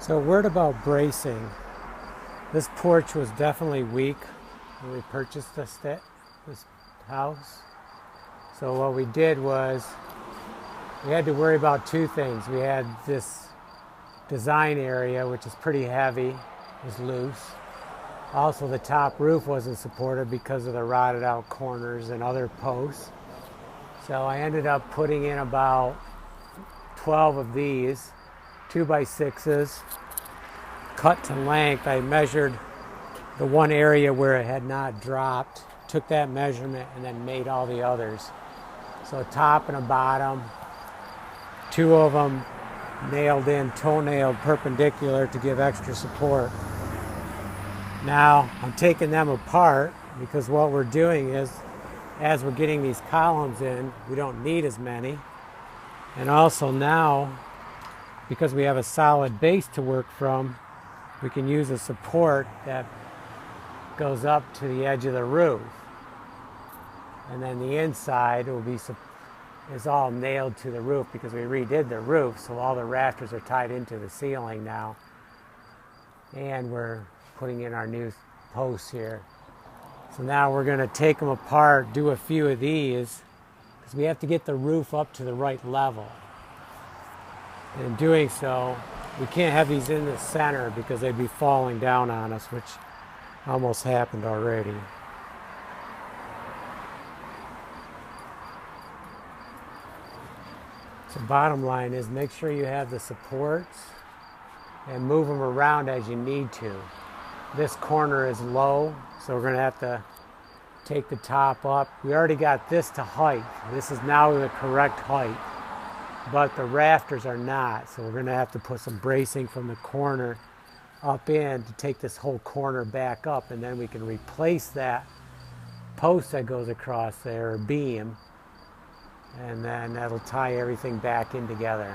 So a word about bracing. This porch was definitely weak when we purchased this house. So what we did was we had to worry about two things. We had this design area, which is pretty heavy, was loose. Also, the top roof wasn't supported because of the rotted out corners and other posts. So I ended up putting in about 12 of these 2x6s, cut to length. I measured the one area where it had not dropped, took that measurement, and then made all the others. So a top and a bottom, two of them nailed in, toe-nailed perpendicular to give extra support. Now I'm taking them apart because what we're doing is, as we're getting these columns in, we don't need as many. And also now, because we have a solid base to work from, we can use a support that goes up to the edge of the roof. And then the inside is all nailed to the roof because we redid the roof, so all the rafters are tied into the ceiling now. And we're putting in our new posts here. So now we're going to take them apart, do a few of these, because we have to get the roof up to the right level. And in doing so, we can't have these in the center because they'd be falling down on us, which almost happened already. So bottom line is make sure you have the supports and move them around as you need to. This corner is low, so we're going to have to take the top up. We already got this to height. This is now the correct height, but the rafters are not, so we're going to have to put some bracing from the corner up in to take this whole corner back up, and then we can replace that post that goes across there, or beam, and then that'll tie everything back in together.